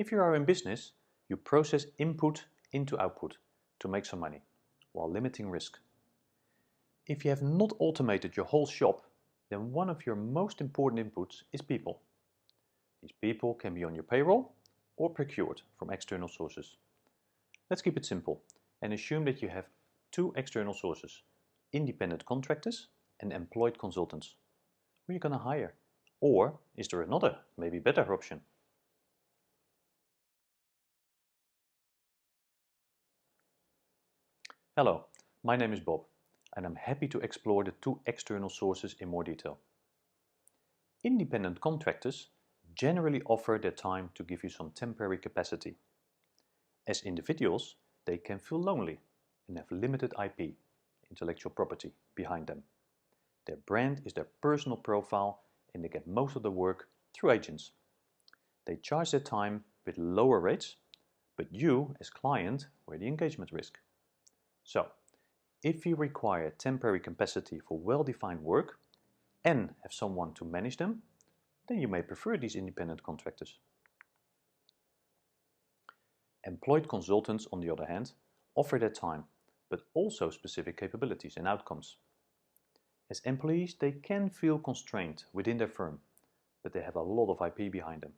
If you are in business, you process input into output to make some money, while limiting risk. If you have not automated your whole shop, then one of your most important inputs is people. These people can be on your payroll or procured from external sources. Let's keep it simple and assume that you have two external sources, independent contractors and employed consultants. Who are you going to hire? Or is there another, maybe better option? Hello, my name is Bob, and I'm happy to explore the two external sources in more detail. Independent contractors generally offer their time to give you some temporary capacity. As individuals, they can feel lonely and have limited IP, intellectual property, behind them. Their brand is their personal profile and they get most of the work through agents. They charge their time with lower rates, but you, as client, wear the engagement risk. So, if you require temporary capacity for well-defined work and have someone to manage them, then you may prefer these independent contractors. Employed consultants, on the other hand, offer their time, but also specific capabilities and outcomes. As employees, they can feel constrained within their firm, but they have a lot of IP behind them.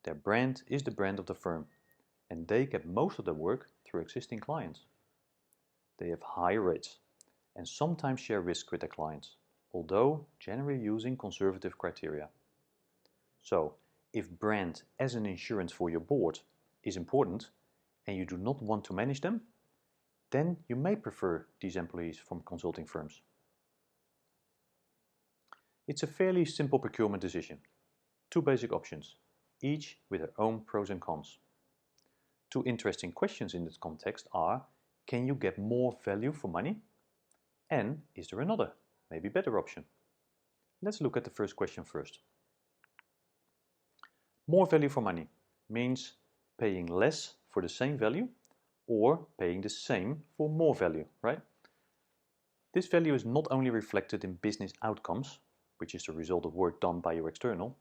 Their brand is the brand of the firm, and they get most of the work through existing clients. They have high rates and sometimes share risk with their clients, although generally using conservative criteria. So, if brand as an insurance for your board is important and you do not want to manage them, then you may prefer these employees from consulting firms. It's a fairly simple procurement decision. Two basic options, each with their own pros and cons. Two interesting questions in this context are, can you get more value for money? And is there another, maybe better option? Let's look at the first question first. More value for money means paying less for the same value or paying the same for more value, right? This value is not only reflected in business outcomes, which is the result of work done by your external,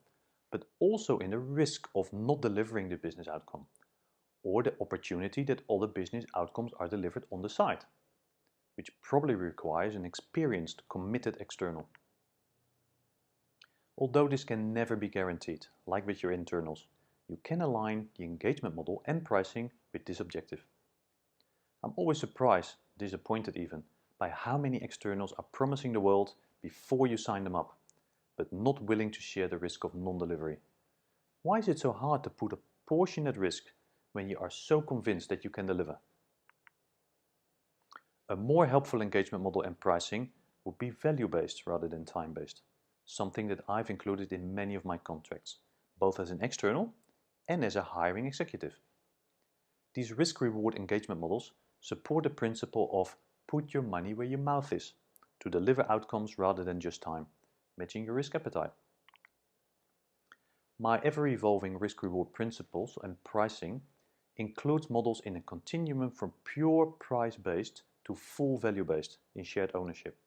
but also in the risk of not delivering the business outcome, or the opportunity that other business outcomes are delivered on the side, which probably requires an experienced, committed external. Although this can never be guaranteed, like with your internals, you can align the engagement model and pricing with this objective. I'm always surprised, disappointed even, by how many externals are promising the world before you sign them up, but not willing to share the risk of non-delivery. Why is it so hard to put a portion at risk when you are so convinced that you can deliver? A more helpful engagement model and pricing would be value-based rather than time-based, something that I've included in many of my contracts, both as an external and as a hiring executive. These risk-reward engagement models support the principle of put your money where your mouth is, to deliver outcomes rather than just time, matching your risk appetite. My ever-evolving risk-reward principles and pricing includes models in a continuum from pure price-based to full value-based in shared ownership.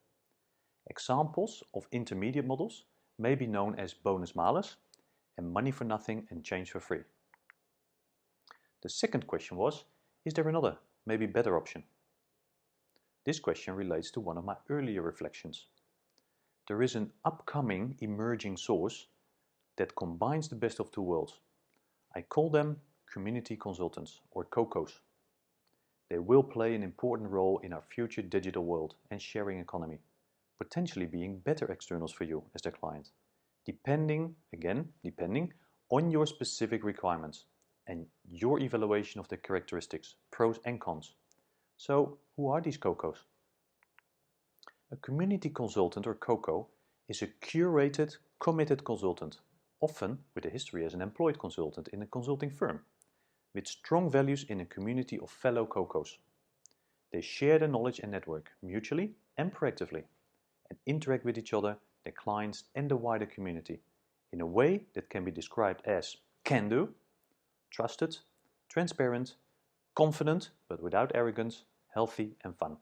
Examples of intermediate models may be known as bonus-malus and money for nothing and change for free. The second question was, is there another, maybe better option? This question relates to one of my earlier reflections. There is an upcoming emerging source that combines the best of two worlds. I call them community consultants, or COCOs. They will play an important role in our future digital world and sharing economy, potentially being better externals for you as their client, depending on your specific requirements and your evaluation of the characteristics, pros and cons. So, who are these COCOs? A community consultant, or COCO, is a curated, committed consultant, often with a history as an employed consultant in a consulting firm, with strong values in a community of fellow COCOs. They share their knowledge and network mutually and proactively, and interact with each other, their clients and the wider community in a way that can be described as can-do, trusted, transparent, confident but without arrogance, healthy and fun.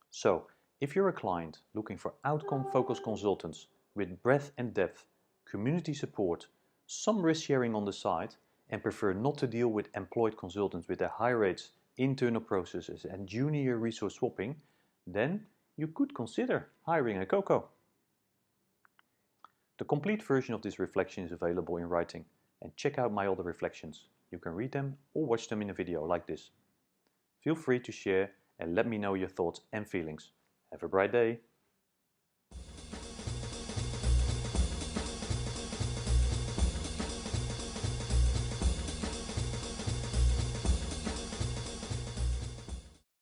So, if you're a client looking for outcome-focused consultants with breadth and depth, community support, some risk sharing on the side, and prefer not to deal with employed consultants with their high rates, internal processes and junior resource swapping, then you could consider hiring a COCO. The complete version of this reflection is available in writing, and check out my other reflections. You can read them or watch them in a video like this. Feel free to share and let me know your thoughts and feelings. Have a bright day!